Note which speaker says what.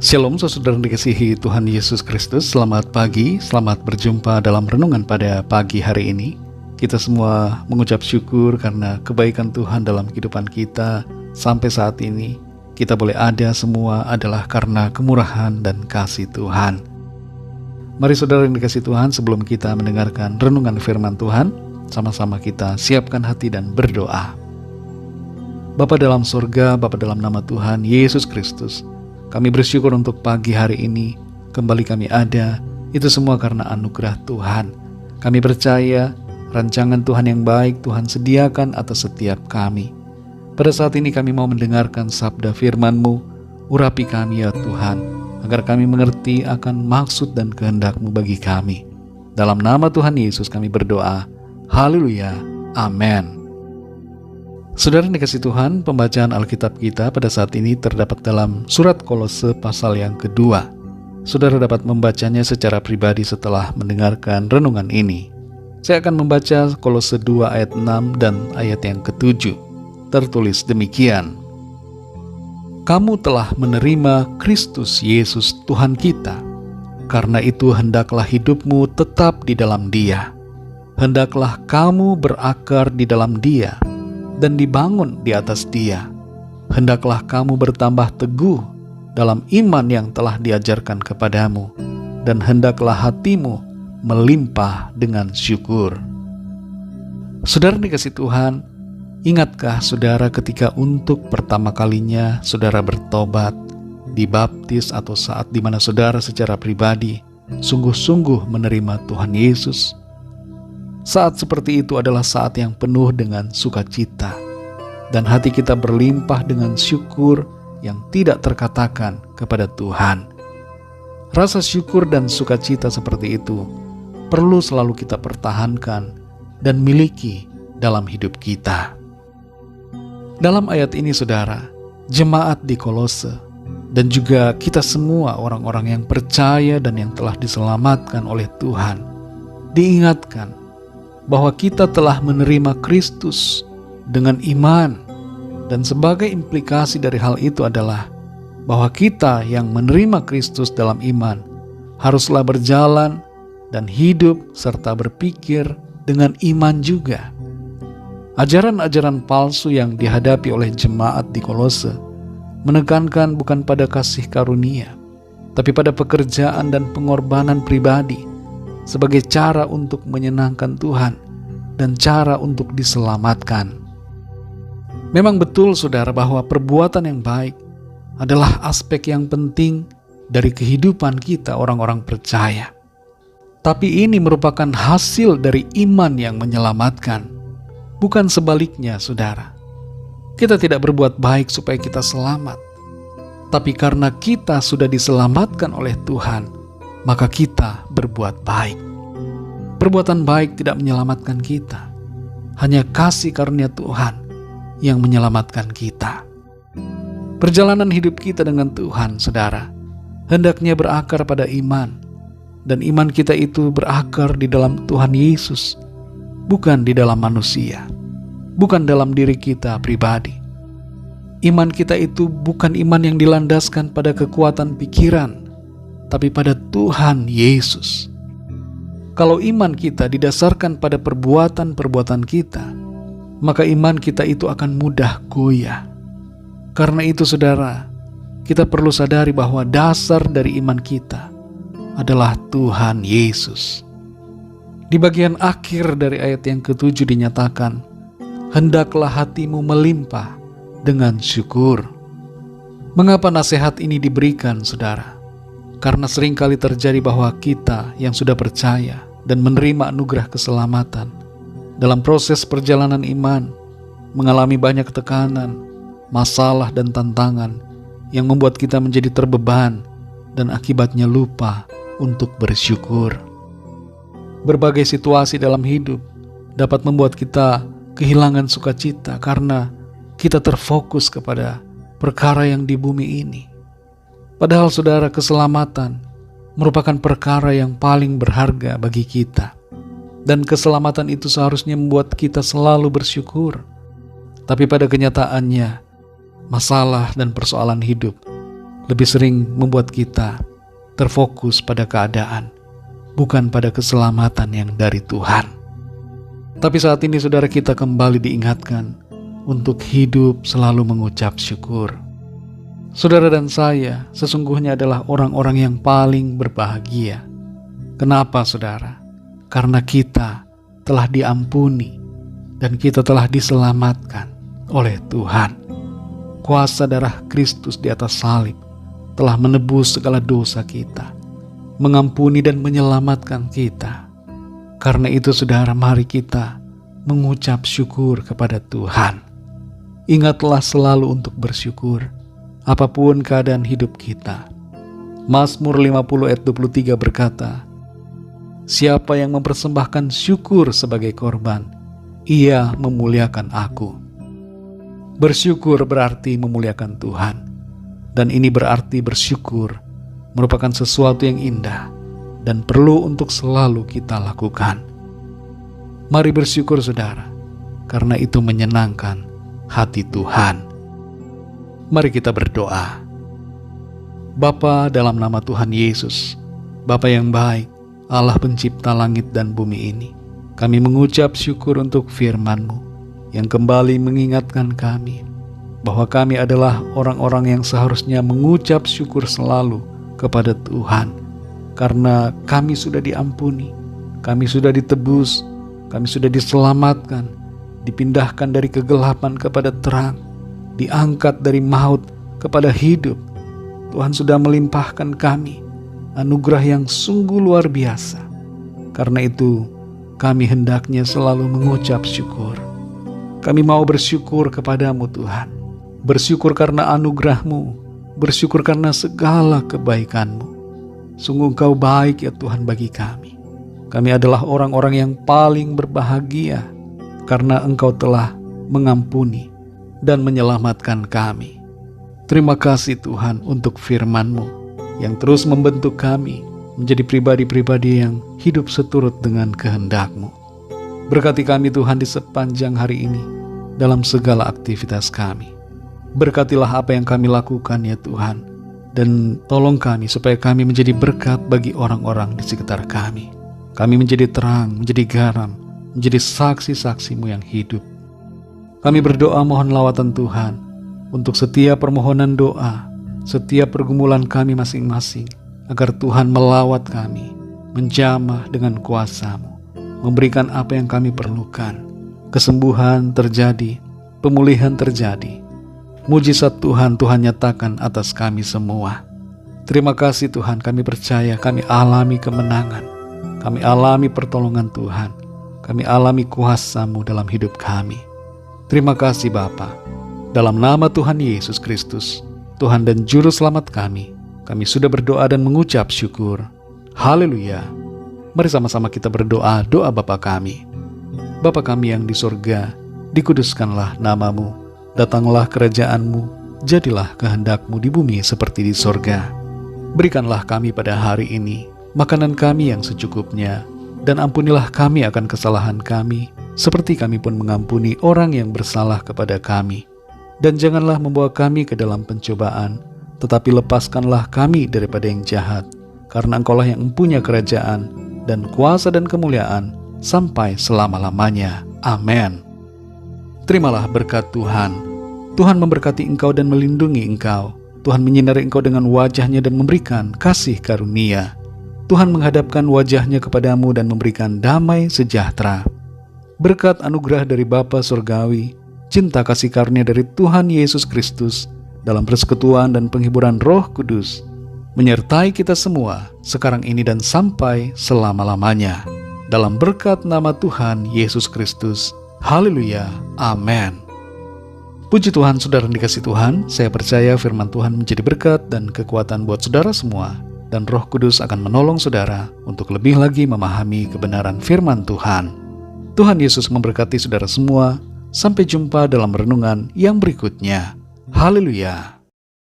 Speaker 1: Shalom saudara dikasihi Tuhan Yesus Kristus. Selamat pagi, selamat berjumpa dalam renungan pada pagi hari ini. Kita semua mengucap syukur karena kebaikan Tuhan dalam kehidupan kita. Sampai saat ini kita boleh ada semua adalah karena kemurahan dan kasih Tuhan. Mari saudara yang dikasihi Tuhan, sebelum kita mendengarkan renungan firman Tuhan, sama-sama kita siapkan hati dan berdoa. Bapa dalam surga, Bapa dalam nama Tuhan Yesus Kristus, kami bersyukur untuk pagi hari ini, kembali kami ada, itu semua karena anugerah Tuhan. Kami percaya rancangan Tuhan yang baik Tuhan sediakan atas setiap kami. Pada saat ini kami mau mendengarkan sabda firman-Mu, urapi kami ya Tuhan, agar kami mengerti akan maksud dan kehendak-Mu bagi kami. Dalam nama Tuhan Yesus kami berdoa, haleluya, amin. Saudara yang dikasihi Tuhan, pembacaan Alkitab kita pada saat ini terdapat dalam surat Kolose pasal yang kedua. Saudara dapat membacanya secara pribadi setelah mendengarkan renungan ini. Saya akan membaca Kolose 2 ayat 6 dan ayat yang ke-7. Tertulis demikian: Kamu telah menerima Kristus Yesus Tuhan kita. Karena itu hendaklah hidupmu tetap di dalam Dia. Hendaklah kamu berakar di dalam Dia dan dibangun di atas Dia. Hendaklah kamu bertambah teguh dalam iman yang telah diajarkan kepadamu, dan hendaklah hatimu melimpah dengan syukur. Saudara dikasihi Tuhan, ingatkah saudara ketika untuk pertama kalinya saudara bertobat, dibaptis, atau saat di mana saudara secara pribadi sungguh-sungguh menerima Tuhan Yesus? Saat seperti itu adalah saat yang penuh dengan sukacita, dan hati kita berlimpah dengan syukur yang tidak terkatakan kepada Tuhan. Rasa syukur dan sukacita seperti itu perlu selalu kita pertahankan dan miliki dalam hidup kita. Dalam ayat ini saudara, jemaat di Kolose dan juga kita semua orang-orang yang percaya dan yang telah diselamatkan oleh Tuhan diingatkan bahwa kita telah menerima Kristus dengan iman, dan sebagai implikasi dari hal itu adalah bahwa kita yang menerima Kristus dalam iman haruslah berjalan dan hidup serta berpikir dengan iman juga. Ajaran-ajaran palsu yang dihadapi oleh jemaat di Kolose menekankan bukan pada kasih karunia, tapi pada pekerjaan dan pengorbanan pribadi sebagai cara untuk menyenangkan Tuhan dan cara untuk diselamatkan. Memang betul saudara bahwa perbuatan yang baik adalah aspek yang penting dari kehidupan kita orang-orang percaya. Tapi ini merupakan hasil dari iman yang menyelamatkan, bukan sebaliknya saudara. Kita tidak berbuat baik supaya kita selamat, tapi karena kita sudah diselamatkan oleh Tuhan, maka kita berbuat baik. Perbuatan baik tidak menyelamatkan kita. Hanya kasih karunia Tuhan yang menyelamatkan kita. Perjalanan hidup kita dengan Tuhan, saudara, hendaknya berakar pada iman. Dan iman kita itu berakar di dalam Tuhan Yesus, bukan di dalam manusia, bukan dalam diri kita pribadi. Iman kita itu bukan iman yang dilandaskan pada kekuatan pikiran, tapi pada Tuhan Yesus. Kalau iman kita didasarkan pada perbuatan-perbuatan kita, maka iman kita itu akan mudah goyah. Karena itu saudara, kita perlu sadari bahwa dasar dari iman kita adalah Tuhan Yesus. Di bagian akhir dari ayat yang ke-7 dinyatakan, hendaklah hatimu melimpah dengan syukur. Mengapa nasihat ini diberikan saudara? Karena seringkali terjadi bahwa kita yang sudah percaya dan menerima anugerah keselamatan dalam proses perjalanan iman mengalami banyak tekanan, masalah dan tantangan yang membuat kita menjadi terbeban dan akibatnya lupa untuk bersyukur. Berbagai situasi dalam hidup dapat membuat kita kehilangan sukacita karena kita terfokus kepada perkara yang di bumi ini. Padahal saudara, keselamatan merupakan perkara yang paling berharga bagi kita. Dan keselamatan itu seharusnya membuat kita selalu bersyukur. Tapi pada kenyataannya, masalah dan persoalan hidup lebih sering membuat kita terfokus pada keadaan, bukan pada keselamatan yang dari Tuhan. Tapi saat ini saudara, kita kembali diingatkan untuk hidup selalu mengucap syukur. Saudara dan saya sesungguhnya adalah orang-orang yang paling berbahagia. Kenapa saudara? Karena kita telah diampuni dan kita telah diselamatkan oleh Tuhan. Kuasa darah Kristus di atas salib telah menebus segala dosa kita, mengampuni dan menyelamatkan kita. Karena itu saudara, mari kita mengucap syukur kepada Tuhan. Ingatlah selalu untuk bersyukur apapun keadaan hidup kita. Mazmur 50 ayat 23 berkata, "Siapa yang mempersembahkan syukur sebagai korban, ia memuliakan aku." Bersyukur berarti memuliakan Tuhan. Dan ini berarti bersyukur merupakan sesuatu yang indah dan perlu untuk selalu kita lakukan. Mari bersyukur saudara, karena itu menyenangkan hati Tuhan. Mari kita berdoa. Bapa, dalam nama Tuhan Yesus, Bapa yang baik, Allah pencipta langit dan bumi ini, kami mengucap syukur untuk firman-Mu yang kembali mengingatkan kami bahwa kami adalah orang-orang yang seharusnya mengucap syukur selalu kepada Tuhan, karena kami sudah diampuni, kami sudah ditebus, kami sudah diselamatkan, dipindahkan dari kegelapan kepada terang, diangkat dari maut kepada hidup. Tuhan sudah melimpahkan kami anugerah yang sungguh luar biasa. Karena itu kami hendaknya selalu mengucap syukur. Kami mau bersyukur kepadamu Tuhan, bersyukur karena anugerah-Mu, bersyukur karena segala kebaikan-Mu. Sungguh Engkau baik ya Tuhan bagi kami. Kami adalah orang-orang yang paling berbahagia karena Engkau telah mengampuni dan menyelamatkan kami. Terima kasih Tuhan untuk firman-Mu yang terus membentuk kami menjadi pribadi-pribadi yang hidup seturut dengan kehendak-Mu. Berkati kami Tuhan di sepanjang hari ini dalam segala aktivitas kami. Berkatilah apa yang kami lakukan ya Tuhan, dan tolong kami supaya kami menjadi berkat bagi orang-orang di sekitar kami. Kami menjadi terang, menjadi garam, menjadi saksi-saksi-Mu yang hidup. Kami berdoa mohon lawatan Tuhan untuk setiap permohonan doa, setiap pergumulan kami masing-masing, agar Tuhan melawat kami, menjamah dengan kuasa-Mu, memberikan apa yang kami perlukan. Kesembuhan terjadi, pemulihan terjadi. Mujizat Tuhan nyatakan atas kami semua. Terima kasih Tuhan, kami percaya kami alami kemenangan, kami alami pertolongan Tuhan, kami alami kuasa-Mu dalam hidup kami. Terima kasih Bapa. Dalam nama Tuhan Yesus Kristus, Tuhan dan Juru Selamat kami sudah berdoa dan mengucap syukur. Haleluya. Mari sama-sama kita berdoa doa Bapa kami. Bapa kami yang di surga, dikuduskanlah nama-Mu. Datanglah kerajaan-Mu, jadilah kehendak-Mu di bumi seperti di sorga. Berikanlah kami pada hari ini makanan kami yang secukupnya, dan ampunilah kami akan kesalahan kami, seperti kami pun mengampuni orang yang bersalah kepada kami. Dan janganlah membawa kami ke dalam pencobaan, tetapi lepaskanlah kami daripada yang jahat, karena Engkau-lah yang mempunyai kerajaan, dan kuasa dan kemuliaan, sampai selama-lamanya. Amin. Terimalah berkat Tuhan. Tuhan memberkati engkau dan melindungi engkau. Tuhan menyinari engkau dengan wajah-Nya dan memberikan kasih karunia. Tuhan menghadapkan wajah-Nya kepadamu dan memberikan damai sejahtera. Berkat anugerah dari Bapa Surgawi, cinta kasih karunia dari Tuhan Yesus Kristus, dalam persekutuan dan penghiburan Roh Kudus, menyertai kita semua sekarang ini dan sampai selama-lamanya. Dalam berkat nama Tuhan Yesus Kristus. Haleluya, amin. Puji Tuhan, saudara yang dikasih Tuhan, saya percaya firman Tuhan menjadi berkat dan kekuatan buat saudara semua, dan Roh Kudus akan menolong saudara untuk lebih lagi memahami kebenaran firman Tuhan. Tuhan Yesus memberkati saudara semua. Sampai jumpa dalam renungan yang berikutnya. Haleluya.